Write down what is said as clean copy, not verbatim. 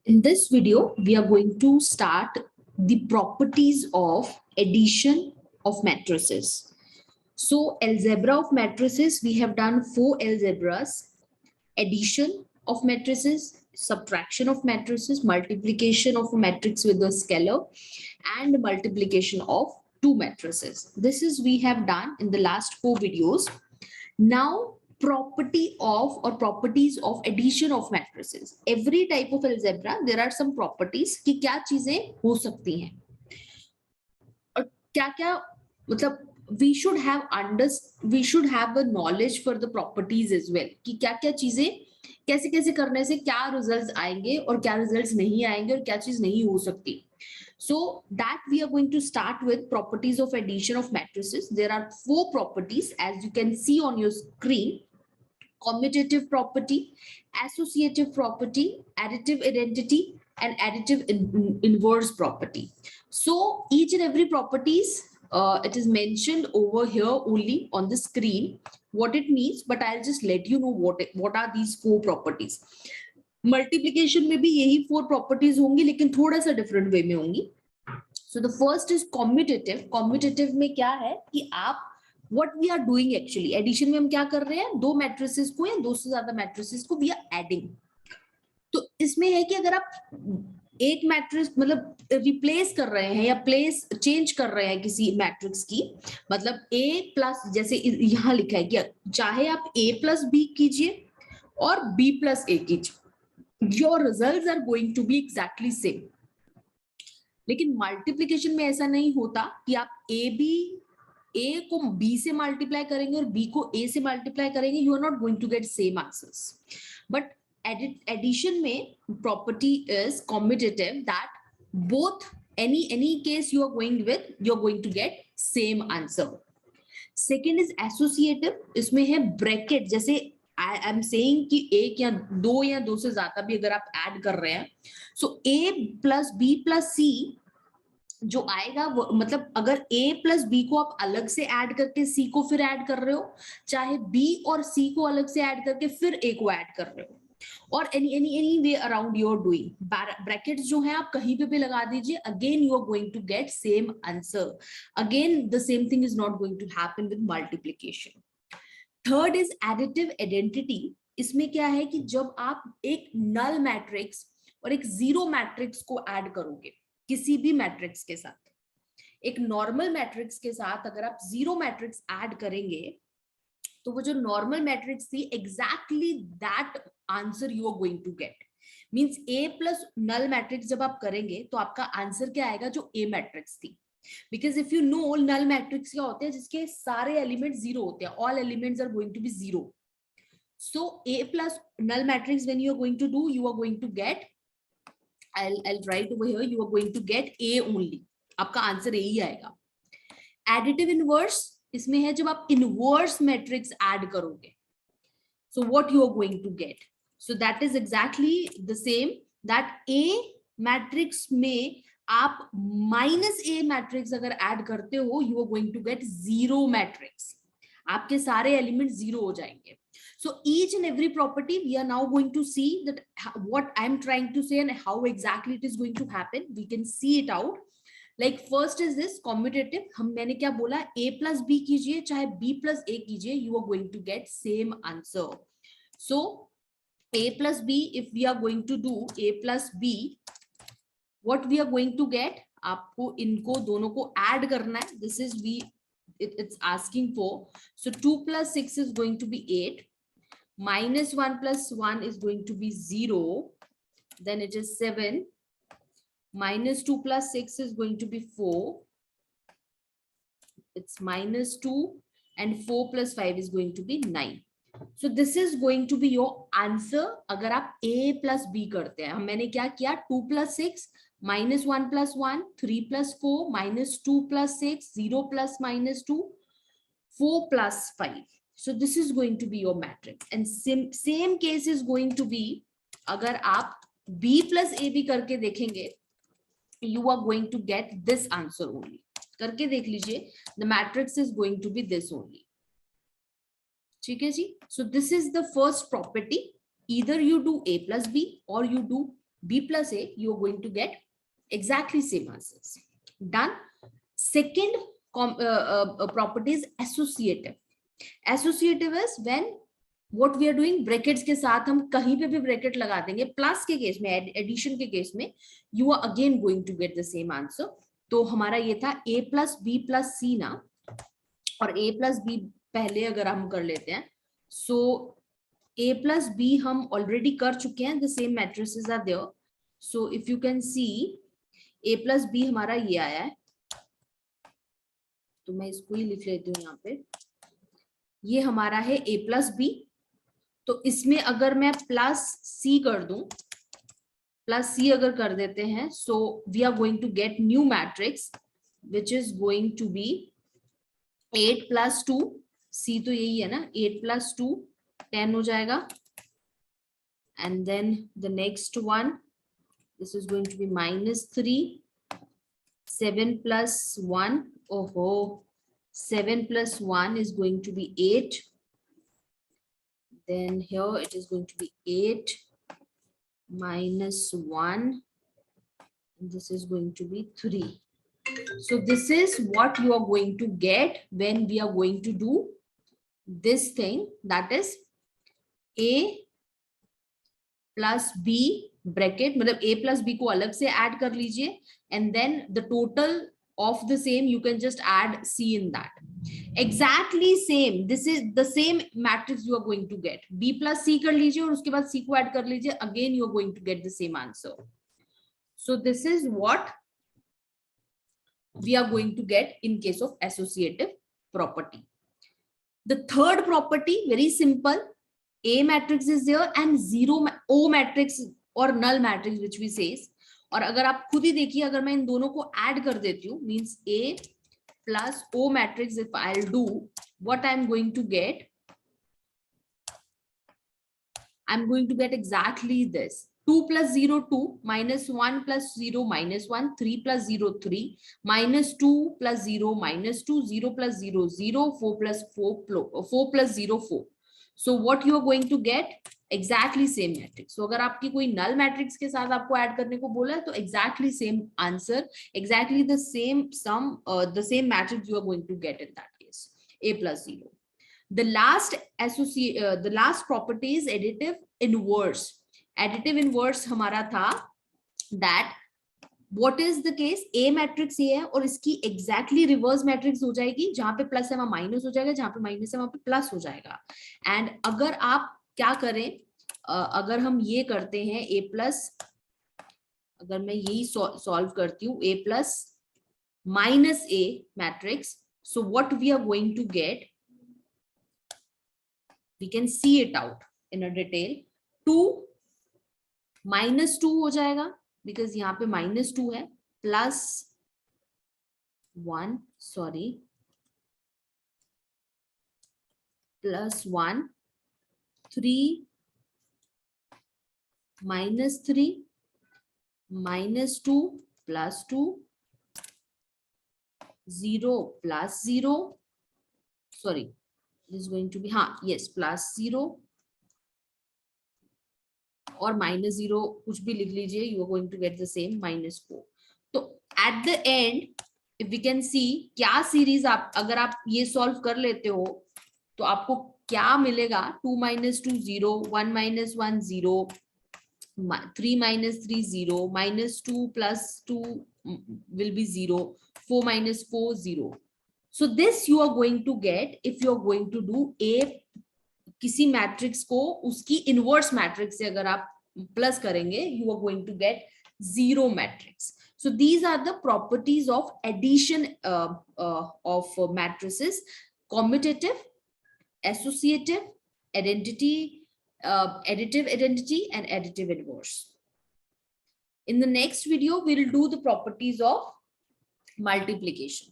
In this video, we are going to start the properties of addition of matrices. So algebra of matrices, we have done 4 algebras: addition of matrices, subtraction of matrices, multiplication of a matrix with a scalar, and multiplication of two matrices. This is we have done in the last 4 videos. Now property of or properties of addition of matrices. Every type of algebra there are some properties कि क्या चीजें हो सकती हैं और क्या क्या मतलब we should have a knowledge for the properties as well कि क्या क्या चीजें कैसे कैसे करने से क्या रिजल्ट्स आएंगे और क्या रिजल्ट्स नहीं आएंगे और क्या चीज नहीं हो सकती. So that we are going to start with properties of addition of matrices. There are 4 properties as you can see on your screen: commutative property, associative property, additive identity, and additive inverse property. So each and every properties it is mentioned over here only on the screen what it means, but I'll just let you know what are these 4 properties. Multiplication में भी यही 4 properties होंगी लेकिन थोड़ा सा different way में होंगी. So the first is commutative. Commutative में क्या है कि आप what we are doing actually addition में हम क्या कर रहे हैं, दो मैट्रिसेस को या दो से ज्यादा मैट्रिसेस को वी आर एडिंग. तो इसमें है कि अगर आप एक मैट्रिक्स मतलब रिप्लेस कर रहे हैं या प्लेस चेंज कर रहे हैं किसी मैट्रिक्स की, मतलब a प्लस जैसे यहाँ लिखा है कि चाहे आप a प्लस बी कीजिए और b प्लस a कीजिए, your results are going to be exactly same. लेकिन मल्टीप्लिकेशन में ऐसा नहीं होता कि आप a को b से मल्टीप्लाई करेंगे और b को a से मल्टीप्लाई करेंगे, you are not going to get same answers. But addition में property is commutative, that both any case you are going with, you are going to get same answer. Second is associative. इसमें है bracket. जैसे I am saying कि एक या दो से ज्यादा भी अगर आप ऐड कर रहे हैं, सो a plus b plus c जो आएगा वो मतलब अगर a प्लस b को आप अलग से ऐड करके c को फिर ऐड कर रहे हो, चाहे b और c को अलग से ऐड करके फिर a को ऐड कर रहे हो, और any way around you are doing, brackets जो है आप कहीं पे भी लगा दीजिए, again you are going to get same answer. Again the same thing is not going to happen with multiplication. Third is additive identity. इसमें क्या है कि जब आप एक नल मैट्रिक्स और एक जीरो मैट्रिक्स को ऐड करोगे किसी भी मैट्रिक्स के साथ, एक नॉर्मल मैट्रिक्स के साथ अगर आप जीरो मैट्रिक्स ऐड करेंगे तो वो जो नॉर्मल मैट्रिक्स थी exactly that answer you are going to get. Means A plus null matrix जब आप करेंगे तो आपका आंसर क्या आएगा जो ए मैट्रिक्स थी. Because if you know null matrix क्या होते हैं जिसके सारे एलिमेंट्स जीरो होते हैं, all elements are going to be zero. So A plus null matrix when you are going to do, you are going to get, I'll write over here, you are going to get A only. आपका answer A ही आएगा. Additive inverse इसमें है जब आप inverse matrix add करोगे, so what you are going to get? So that is exactly the same, that A matrix में आप minus a matrix अगर ऐड करते हो, you are going to get zero matrix, आपके सारे एलिमेंट जीरो हो जाएंगे. So each and every property we are now going to see that what I am trying to say and how exactly it is going to happen. We can see it out. Like first is this commutative. मैंने क्या बोला, a plus b कीजिए चाहे b plus a कीजिए, you are going to get same answer. So a plus b, if we are going to do a plus b, what we are going to get, आपको इनको दोनों को add करना है. This is it's asking for. So 2 plus 6 is going to be 8. Minus 1 plus 1 is going to be 0. Then it is 7. Minus 2 plus 6 is going to be 4. It's minus 2. And 4 plus 5 is going to be 9. So this is going to be your answer अगर आप A plus B करते हैं. मैंने क्या किया, 2 plus 6, minus 1 plus 1, 3 plus 4, minus 2 plus 6, 0 plus minus 2, 4 plus 5. So this is going to be your matrix. And same case is going to be अगर आप B plus AB करके देखेंगे, you are going to get this answer only. करके देख लीजिए, the matrix is going to be this only. ठीक है जी. So this is the first property. Either you do A plus B or you do B plus A, you are going to get exactly same answers. Done. Second property is associative. Associative is when what we are doing, brackets के साथ हम कहीं पे भी bracket लगा देंगे. Plus के case में, एडिशन के केस में, you are again going to get the same answer. तो हमारा ये था a plus b plus c ना, और a plus b पहले अगर हम कर लेते हैं, so a plus b हम already कर चुके हैं, the same matrices are there. So if you can see, a plus b हमारा ये आया है, तो मैं इसको ही लिख लेती हूँ यहाँ पे. ये हमारा है a plus b. तो इसमें अगर मैं प्लस सी कर दूं, प्लस सी अगर कर देते हैं, so we are going to get new matrix which is going to be 8 plus 2, see तो यही है ना, 8 plus 2 10 हो जाएगा. And then the next one, this is going to be -3, 7 plus 1, ओहो, 7 plus 1 is going to be 8. Then here it is going to be 8 minus 1, and this is going to be 3. So this is what you are going to get when we are going to do this thing, that is a plus b bracket, मतलब a plus b को अलग से add कर लीजिए, and then the total of the same you can just add c in that. Exactly same, this is the same matrix you are going to get. b plus c कर लीजिए और उसके बाद c को add कर लीजिए, again you are going to get the same answer. So this is what we are going to get in case of associative property. The third property, very simple, a matrix is there and zero o matrix or null matrix which we says. और अगर आप खुद ही देखिए, अगर मैं इन दोनों को add कर देती हूँ, means a plus o matrix, if I'll do, what I'm going to get, I'm going to get exactly this. 2 plus 0 2, minus 1 plus 0 minus 1, 3 plus 0 3, minus 2 plus 0 minus 2, 0 plus 0 0, 4 plus 4 plus 0 4. So what you are going to get, exactly same matrix. So अगर आपकी कोई null matrix के साथ आपको add करने को बोला है, तो exactly same answer, exactly the same sum, the same matrix you are going to get in that case, a plus 0. The last property is additive inverse. Additive inverse हमारा था that what is the case, a matrix ये है और इसकी exactly reverse matrix हो जाएगी, जहां पे प्लस है वहां माइनस हो जाएगा, जहां पे माइनस है वहां पे प्लस हो जाएगा. एंड अगर आप क्या करें, अगर हम ये करते हैं a प्लस, अगर मैं यही सॉल्व करती हूँ a plus minus a matrix, so what we are going to get, we can see it out in a detail. 2 minus 2 हो जाएगा, बिकॉज यहाँ पे -2 है, plus 1, sorry, plus 1, 3 -3 -2 plus 2, 0 plus 0, sorry, this is going to be, yes, plus 0 और -0 कुछ भी लिख लीजिए, you are going to get the same -4. तो at the end if we can see, क्या सीरीज आप अगर आप ये सॉल्व कर लेते हो तो आपको क्या मिलेगा, 2 minus 2 0, 1 minus 1 0, 3 minus 3 0, -2 plus 2 will be 0, 4 minus 4 0. So this you are going to get if you are going to do a किसी मैट्रिक्स को उसकी इनवर्स मैट्रिक्स से अगर आप प्लस करेंगे, you are going to get zero matrix. So these are the properties of addition of matrices: commutative, associative, identity, additive identity, and additive inverse. In the next video, we'll do the properties of multiplication.